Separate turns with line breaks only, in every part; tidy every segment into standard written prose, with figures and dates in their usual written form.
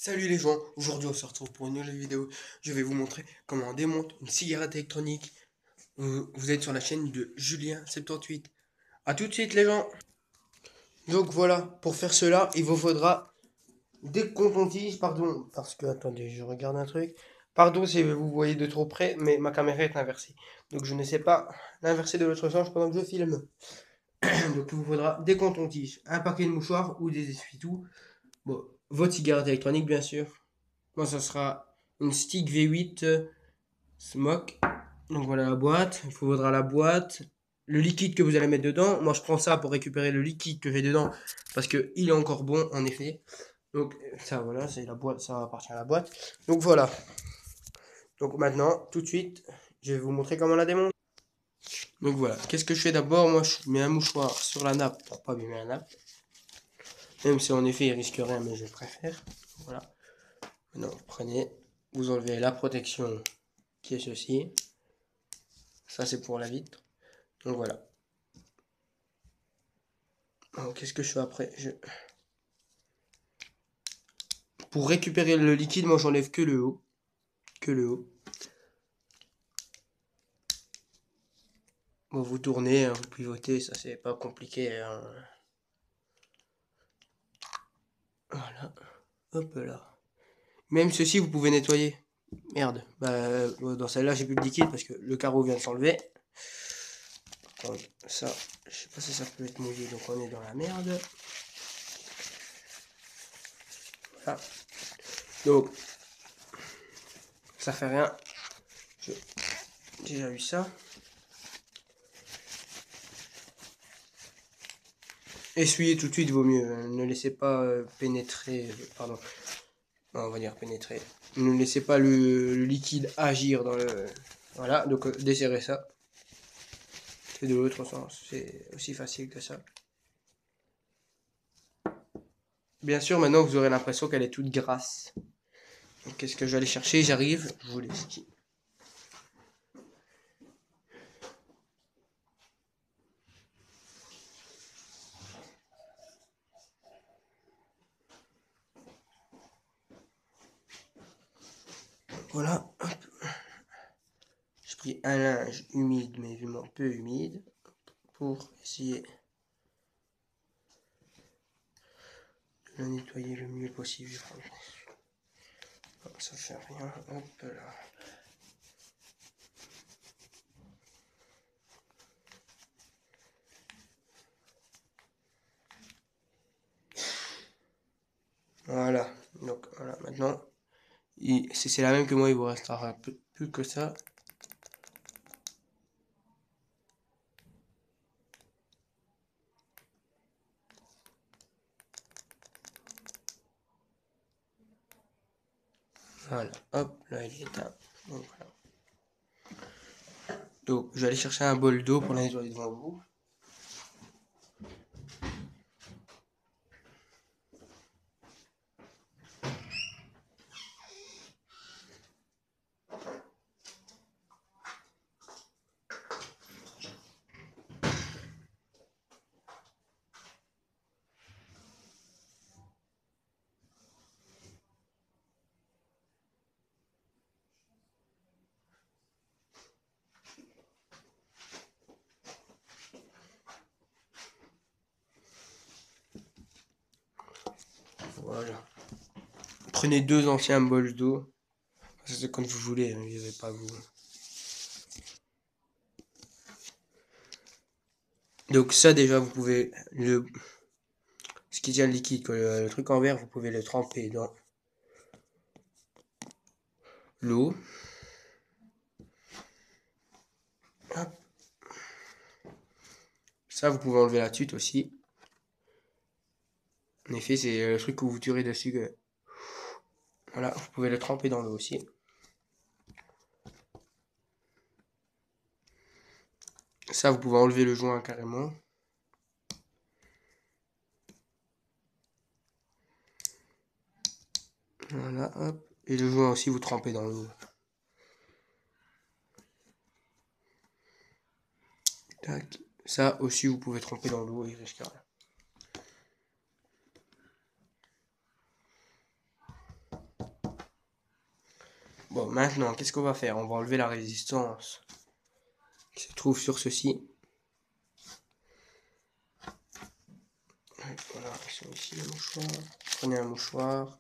Salut les gens, aujourd'hui on se retrouve pour une nouvelle vidéo. Je vais vous montrer comment on démonte une cigarette électronique. Vous êtes sur la chaîne de Julien78. A tout de suite les gens. Donc voilà, pour faire cela, il vous faudra des coton-tiges, pardon, parce que, attendez, je regarde un truc. Pardon si vous voyez de trop près, mais ma caméra est inversée. Donc je ne sais pas l'inverser de l'autre sens pendant que je filme. Donc il vous faudra des coton-tiges, un paquet de mouchoirs ou des essuie-tout. Bon, votre cigarette électronique bien sûr. Moi, ça sera une Stick V8 Smoke. Donc voilà la boîte. Il vous faudra la boîte, le liquide que vous allez mettre dedans. Moi, je prends ça pour récupérer le liquide que j'ai dedans parce que il est encore bon en effet. Donc ça, voilà, c'est la boîte, ça appartient à la boîte. Donc voilà. Donc maintenant, tout de suite, je vais vous montrer comment on la démonte. Donc voilà. Qu'est-ce que je fais d'abord? Moi, je mets un mouchoir sur la nappe pour pas abîmer la nappe. Même si en effet, il risque rien, mais je préfère. Voilà. Maintenant, vous prenez, vous enlevez la protection qui est ceci. Ça, c'est pour la vitre. Donc voilà. Alors, qu'est-ce que je fais après? Pour récupérer le liquide, moi, j'enlève que le haut. Que le haut. Bon, vous tournez, hein, vous pivotez, ça, c'est pas compliqué, hein. Voilà. Hop là. Même ceci, vous pouvez nettoyer. Merde. Bah, dans celle-là, j'ai plus de liquide parce que le carreau vient de s'enlever. Ça, je sais pas si ça peut être mouillé, donc on est dans la merde. Voilà. Donc, ça fait rien. J'ai déjà eu ça. Essuyez tout de suite vaut mieux. Ne laissez pas pénétrer. Pardon. Non, on va dire pénétrer. Ne laissez pas le liquide agir dans le. Voilà, donc desserrez ça. C'est de l'autre sens. C'est aussi facile que ça. Bien sûr, maintenant vous aurez l'impression qu'elle est toute grasse. Donc qu'est-ce que je vais aller chercher? J'arrive. Je vous laisse. Voilà. J'ai pris un linge humide, mais évidemment peu humide, pour essayer de le nettoyer le mieux possible. Ça fait rien. Hop là. Voilà. Donc voilà. Maintenant, si c'est la même que moi, il vous restera plus que ça. Voilà, hop, là il est éteint. Donc, voilà. Donc je vais aller chercher un bol d'eau pour la nettoyer devant vous. Voilà. Prenez deux anciens bols d'eau. C'est comme vous voulez, hein, je vais pas vous. Donc ça déjà vous pouvez ce qui tient le liquide, quoi, le truc en verre, vous pouvez le tremper dans l'eau. Ça vous pouvez enlever la tuile aussi. En effet, c'est le truc que vous tirez dessus. Voilà, vous pouvez le tremper dans l'eau aussi. Ça vous pouvez enlever le joint carrément. Voilà, hop. Et le joint aussi vous trempez dans l'eau. Tac. Ça aussi vous pouvez tremper dans l'eau, il risque rien. Bon, maintenant, qu'est-ce qu'on va faire? On va enlever la résistance qui se trouve sur ceci. Voilà, ils sont ici les mouchoirs. Prenez un mouchoir.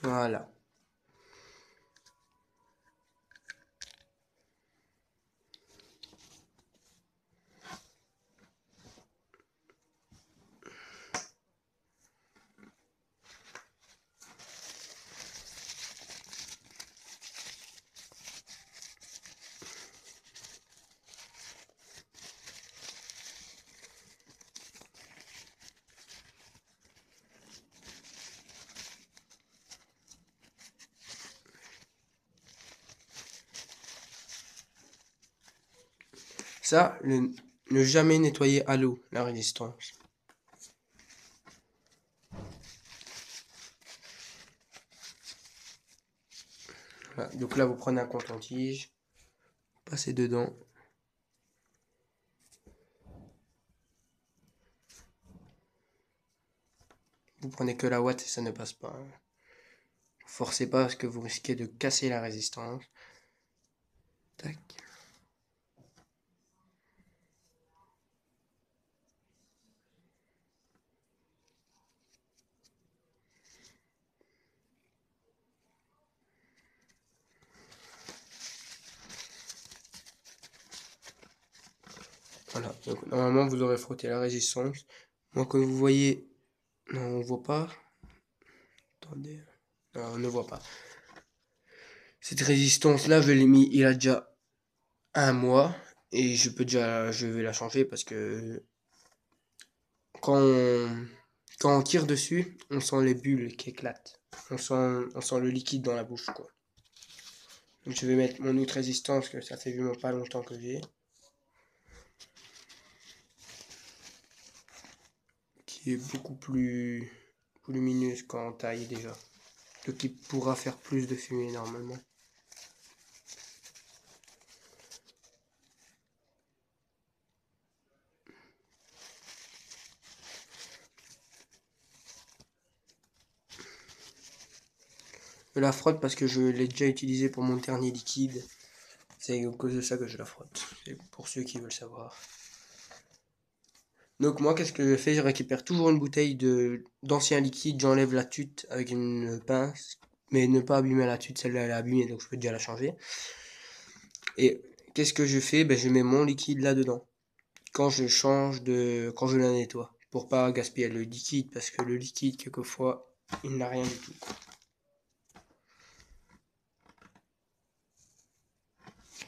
Voilà. Ça, ne jamais nettoyer à l'eau la résistance. Voilà. Donc là, vous prenez un coton-tige, passez dedans. Vous prenez que la ouate et ça ne passe pas. Forcez pas parce que vous risquez de casser la résistance. Tac. Voilà, donc normalement vous aurez frotté la résistance. Moi, comme vous voyez, non, on voit pas. Attendez, non, on ne voit pas. Cette résistance-là, je l'ai mis, il a déjà un mois et je vais la changer parce que quand on, quand on tire dessus, on sent les bulles qui éclatent. On sent le liquide dans la bouche, quoi. Donc je vais mettre mon autre résistance que ça fait vraiment pas longtemps que j'ai. Qui est beaucoup plus lumineuse quand on taille déjà. Donc il pourra faire plus de fumée normalement. Je la frotte parce que je l'ai déjà utilisé pour mon dernier liquide. C'est à cause de ça que je la frotte. C'est pour ceux qui veulent savoir. Donc moi, qu'est-ce que je fais? Je récupère toujours une bouteille d'ancien liquide, j'enlève la tute avec une pince, mais ne pas abîmer la tute, celle-là elle est abîmée, donc je peux déjà la changer. Et qu'est-ce que je fais? Ben, je mets mon liquide là-dedans, quand je la nettoie, pour pas gaspiller le liquide, parce que le liquide, quelquefois, il n'a rien du tout.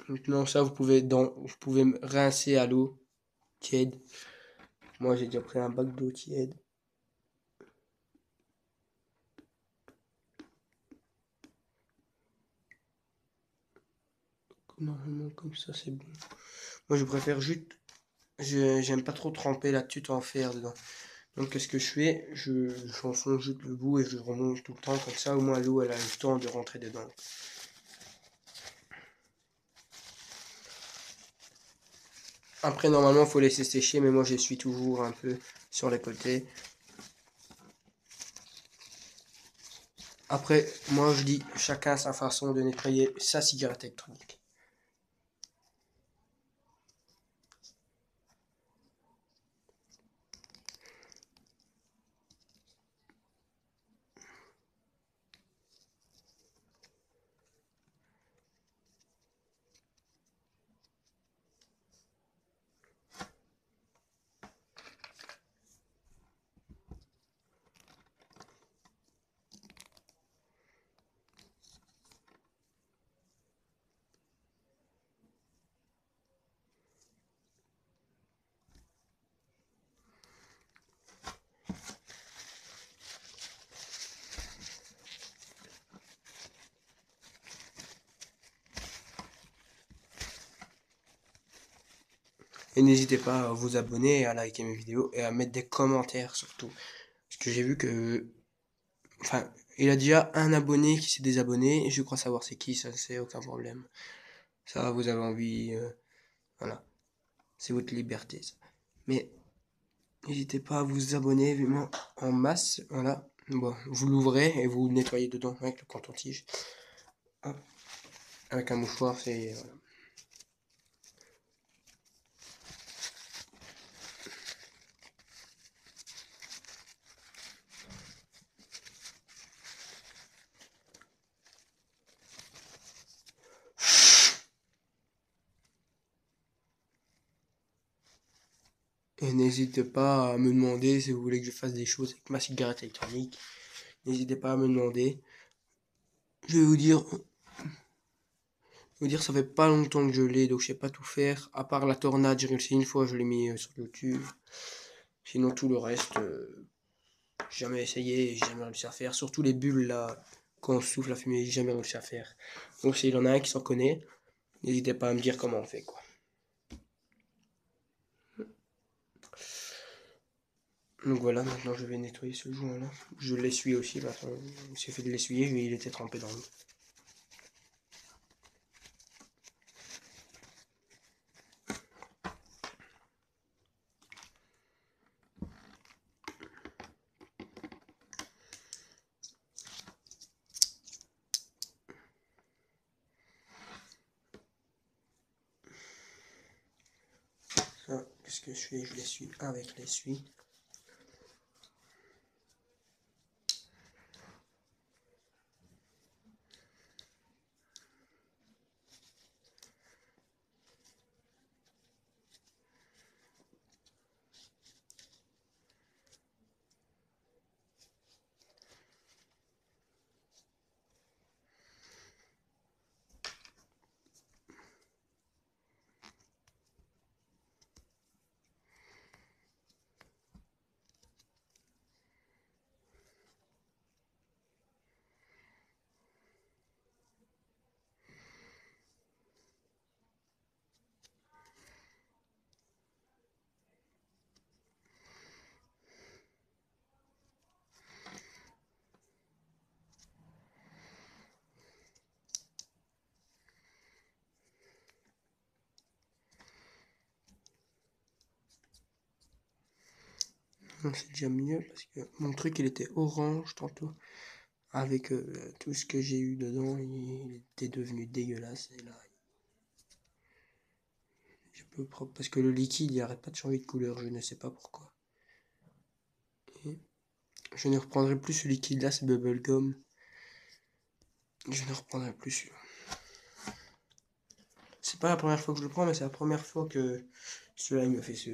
Maintenant, ça, vous pouvez rincer à l'eau tiède. Moi, j'ai déjà pris un bac d'eau tiède. Normalement, comme ça, c'est bon. Moi, je préfère juste, j'aime pas trop tremper la tute en fer dedans. Donc, qu'est-ce que je fais? J'enfonce juste le bout et je remonte tout le temps, comme ça, au moins l'eau, elle a le temps de rentrer dedans. Après, normalement, il faut laisser sécher, mais moi, j'essuie toujours un peu sur les côtés. Après, moi, je dis, chacun sa façon de nettoyer sa cigarette électronique. Et n'hésitez pas à vous abonner, à liker mes vidéos et à mettre des commentaires surtout. Parce que j'ai vu que, enfin, il a déjà un abonné qui s'est désabonné et je crois savoir c'est qui, ça c'est aucun problème. Ça, vous avez envie, voilà. C'est votre liberté, ça. Mais n'hésitez pas à vous abonner vraiment en masse. Voilà. Bon, vous l'ouvrez et vous nettoyez dedans avec le coton-tige. Hop. Avec un mouchoir, c'est... Voilà. Et n'hésitez pas à me demander si vous voulez que je fasse des choses avec ma cigarette électronique. N'hésitez pas à me demander. Je vais vous dire, ça fait pas longtemps que je l'ai, donc je sais pas tout faire. À part la tornade, j'ai réussi une fois, je l'ai mis sur YouTube. Sinon, tout le reste, j'ai jamais essayé, j'ai jamais réussi à faire. Surtout les bulles là, quand on souffle la fumée, j'ai jamais réussi à faire. Donc, s'il y en a un qui s'en connaît, n'hésitez pas à me dire comment on fait, quoi. Donc voilà, maintenant je vais nettoyer ce joint là. Je l'essuie aussi, là. Il suffit de l'essuyer, il était trempé dans l'eau. Ça, qu'est-ce que je fais? Je l'essuie avec l'essuie. C'est déjà mieux parce que mon truc il était orange tantôt. Avec tout ce que j'ai eu dedans, il était devenu dégueulasse. Et là, j'ai peu propre parce que le liquide il arrête pas de changer de couleur, je ne sais pas pourquoi. Et je ne reprendrai plus ce liquide là, c'est bubblegum. Je ne reprendrai plus celui-là. C'est pas la première fois que je le prends, mais c'est la première fois que celui-là il me fait ce.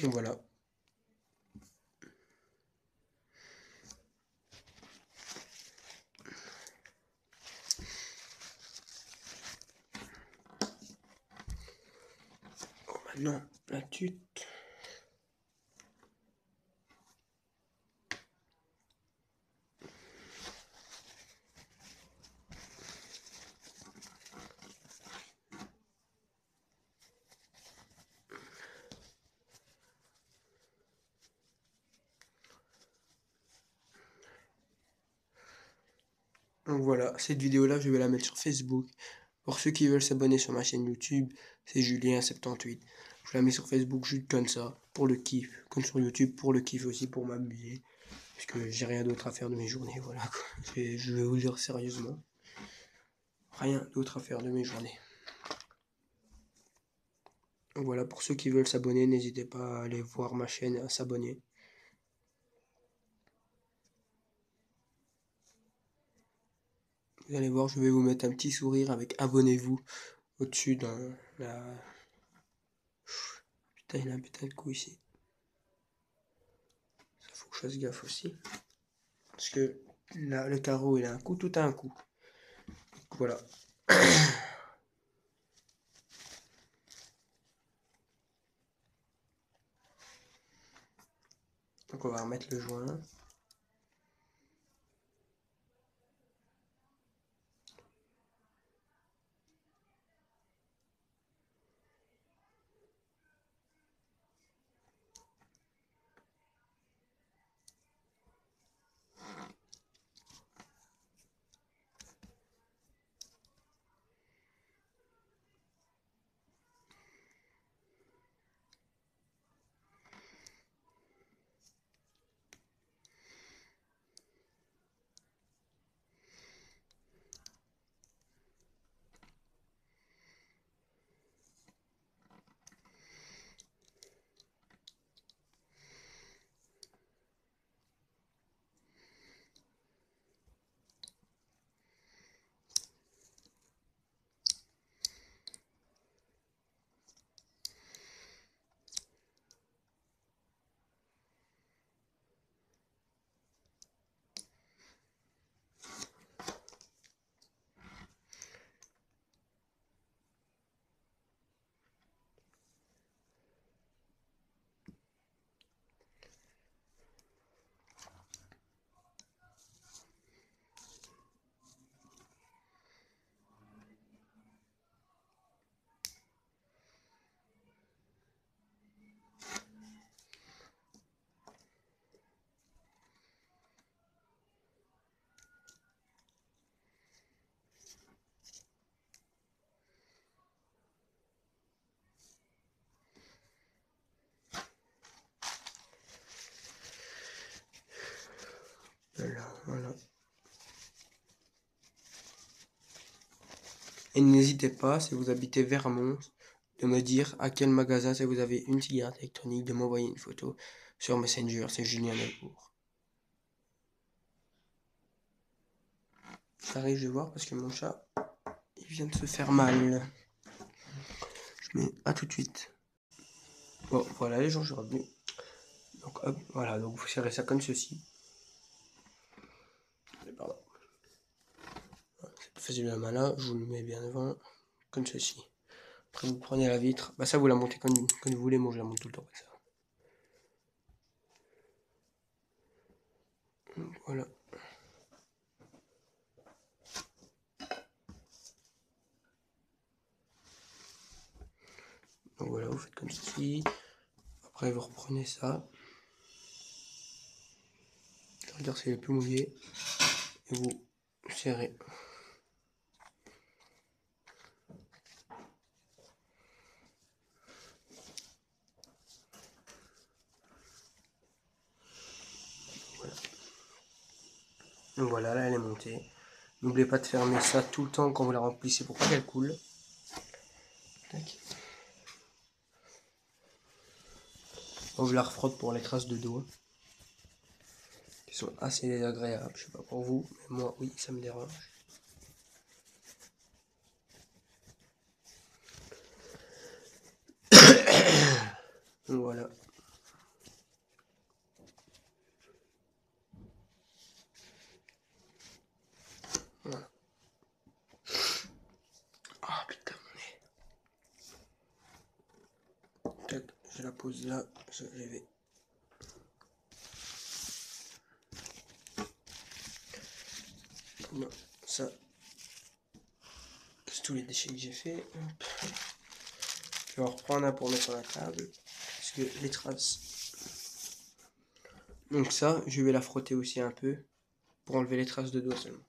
Et voilà. Bon, maintenant, la tute. Donc voilà, cette vidéo là, je vais la mettre sur Facebook. Pour ceux qui veulent s'abonner sur ma chaîne YouTube, c'est Julien78. Je la mets sur Facebook juste comme ça, pour le kiff. Comme sur YouTube, pour le kiff aussi, pour m'amuser. Parce que j'ai rien d'autre à faire de mes journées, voilà quoi. Je vais vous le dire sérieusement. Rien d'autre à faire de mes journées. Donc voilà, pour ceux qui veulent s'abonner, n'hésitez pas à aller voir ma chaîne et à s'abonner. Vous allez voir, je vais vous mettre un petit sourire avec abonnez-vous au-dessus dans la... Putain, il a un putain de coup ici. Ça faut que je fasse gaffe aussi. Parce que là, le carreau, il a un coup, tout a un coup. Voilà. Donc on va remettre le joint. Voilà. Et n'hésitez pas, si vous habitez Vermont, de me dire à quel magasin, si vous avez une cigarette électronique, de m'envoyer une photo sur Messenger, c'est Julien Delcourt. J'arrive, je vais voir, parce que mon chat, il vient de se faire mal. Je mets à tout de suite. Bon, voilà les gens, je suis revenu. Donc hop, voilà, donc vous serrez ça comme ceci. Pardon. C'est plus facile la main là, je vous le mets bien devant, comme ceci. Après vous prenez la vitre, bah ça vous la montez comme vous voulez, moi je la monte tout le temps comme ça. Donc, voilà. Donc voilà, vous faites comme ceci. Après vous reprenez ça. Je regarde si elle est plus mouillée. Et vous serrez. Voilà. Donc voilà, là elle est montée. N'oubliez pas de fermer ça tout le temps quand vous la remplissez pour pas qu'elle coule. Tac. On je la refrotte pour les traces de doigts. Qui sont assez désagréables. Je sais pas pour vous, mais moi oui, ça me dérange. Donc voilà. Voilà. Ah putain mon nez. Tac, je la pose là, je vais. Non, ça, c'est tous les déchets que j'ai fait. Hop. Je vais en reprendre un pour mettre sur la table. Parce que les traces. Donc ça, je vais la frotter aussi un peu. Pour enlever les traces de doigts seulement.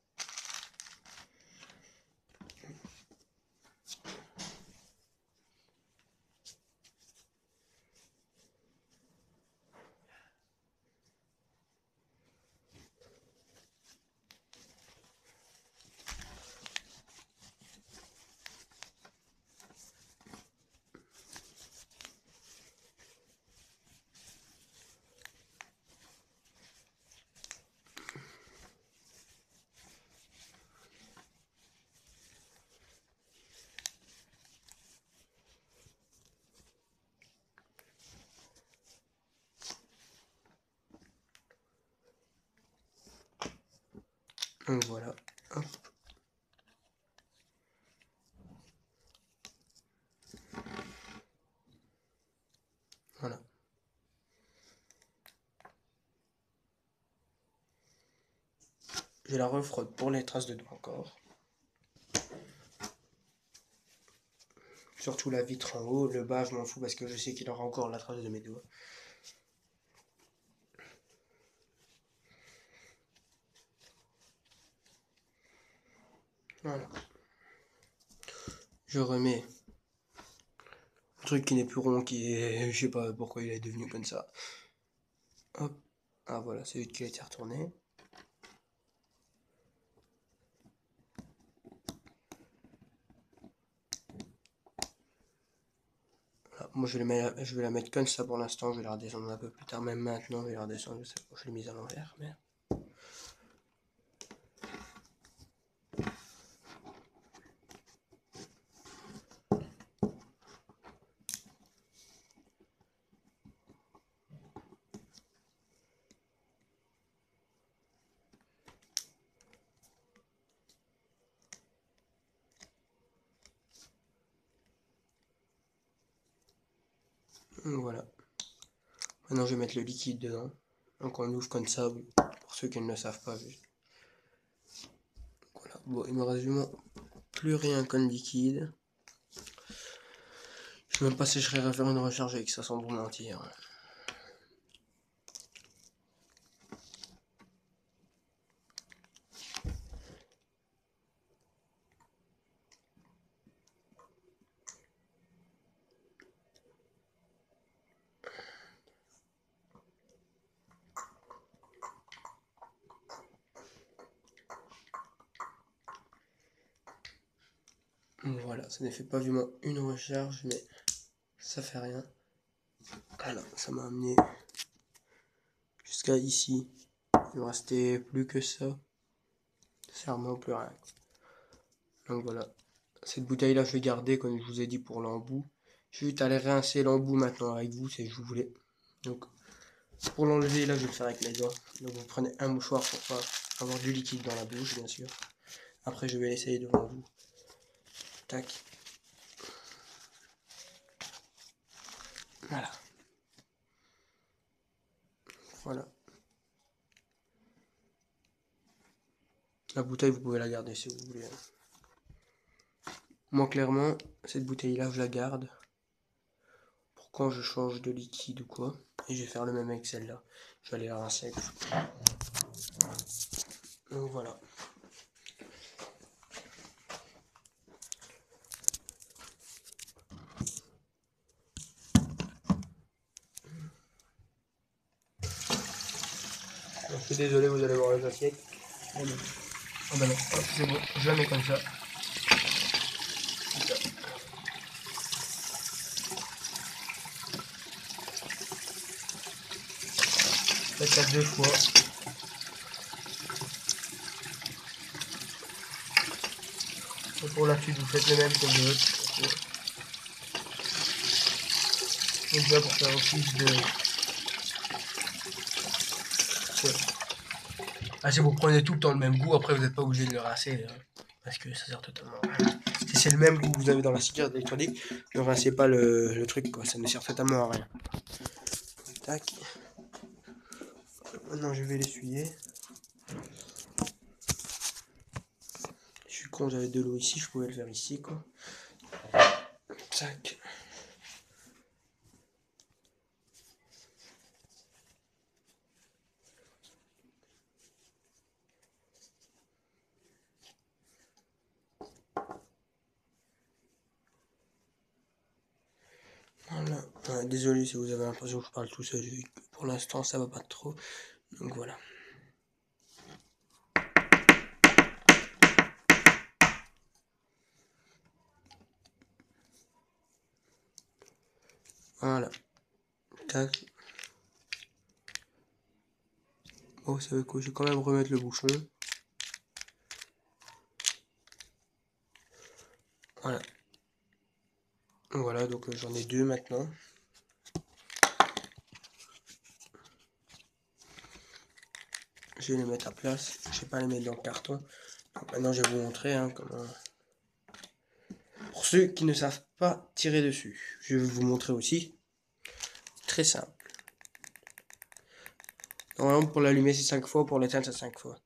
Donc voilà. Hop. Voilà. Je la refrotte pour les traces de doigts encore. Surtout la vitre en haut, le bas je m'en fous parce que je sais qu'il aura encore la trace de mes doigts. Voilà. Je remets le truc qui n'est plus rond, qui est... Je sais pas pourquoi il est devenu comme ça. Hop. Ah voilà, c'est lui qui a été retourné. Voilà. Moi je vais la mettre comme ça pour l'instant, je vais la redescendre un peu plus tard, même maintenant je vais la redescendre, je sais pas, je l'ai mise à l'envers, mais... Voilà. Maintenant je vais mettre le liquide dedans. Donc on ouvre comme ça, pour ceux qui ne le savent pas. Voilà. Bon, il me reste plus rien comme liquide. Je sais même pas si je serais à faire une recharge avec ça sans vous mentir. Voilà, ça ne fait pas vraiment une recharge, mais ça fait rien. Voilà, ça m'a amené jusqu'à ici. Il me restait plus que ça. C'est vraiment plus rien. Donc voilà. Cette bouteille là je vais garder comme je vous ai dit pour l'embout. Je vais aller rincer l'embout maintenant avec vous si je voulais. Donc pour l'enlever là je vais le faire avec mes doigts. Donc vous prenez un mouchoir pour pas avoir du liquide dans la bouche bien sûr. Après je vais l'essayer devant vous. Tac. Voilà. Voilà. La bouteille vous pouvez la garder si vous voulez. Moi clairement cette bouteille là je la garde. Pour quand je change de liquide ou quoi. Et je vais faire le même avec celle-là. Je vais aller la rincer. Donc voilà. Donc, je suis désolé, vous allez voir les assiettes. Oh non. Oh ben non, c'est bon, je la mets comme ça. Faites ça 2 fois. Et pour la suite, vous faites le même que l'autre. Donc là, pour faire office de... Ah, si vous prenez tout le temps le même goût, après vous n'êtes pas obligé de le rincer. Parce que ça sert totalement à rien. Si c'est le même goût que vous avez dans la cigarette électronique, ne rincez pas le truc, quoi. Ça ne sert totalement à rien. Tac. Maintenant, je vais l'essuyer. Je suis con, j'avais de l'eau ici, je pouvais le faire ici, quoi. Tac. Voilà. Ouais, désolé si vous avez l'impression que je parle tout seul. Pour l'instant, ça va pas trop. Donc voilà. Voilà. Tac. Oh, vous savez quoi, je vais quand même remettre le bouchon. Voilà. Voilà, donc j'en ai 2 maintenant. Je vais les mettre à place. Je vais pas les mettre dans le carton. Donc maintenant, je vais vous montrer comment. Pour ceux qui ne savent pas tirer dessus, je vais vous montrer aussi. Très simple. Normalement, pour l'allumer, c'est 5 fois. Pour l'éteindre, c'est 5 fois.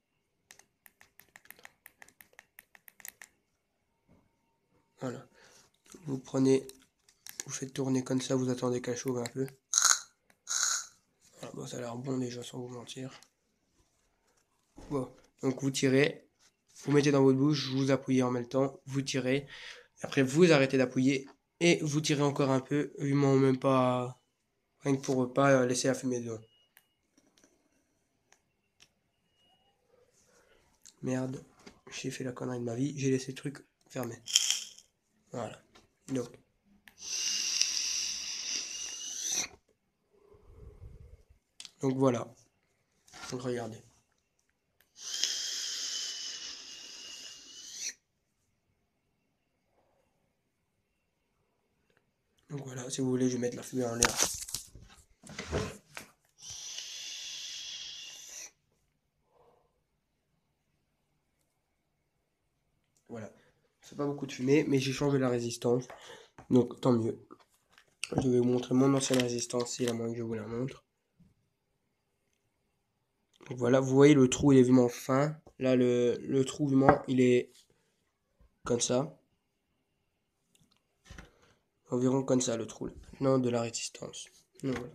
Voilà. Vous prenez, vous faites tourner comme ça, vous attendez qu'elle chauffe un peu. Voilà, bon, ça a l'air bon déjà, sans vous mentir. Bon, donc vous tirez, vous mettez dans votre bouche, vous appuyez en même temps, vous tirez. Après, vous arrêtez d'appuyer et vous tirez encore un peu, même pas, rien que pour pas laisser la fumée dedans. Merde, j'ai fait la connerie de ma vie, j'ai laissé le truc fermé. Voilà. Donc voilà. Donc regardez. Donc voilà, si vous voulez, je vais mettre la fumée en l'air. Voilà. C'est pas beaucoup de fumée, mais j'ai changé la résistance. Donc tant mieux. Je vais vous montrer mon ancienne résistance, si la moins que je vous la montre. Donc voilà, vous voyez le trou, il est vraiment fin. Là, le trou, vraiment, il est comme ça. Environ comme ça, le trou. Maintenant, de la résistance. Donc, voilà.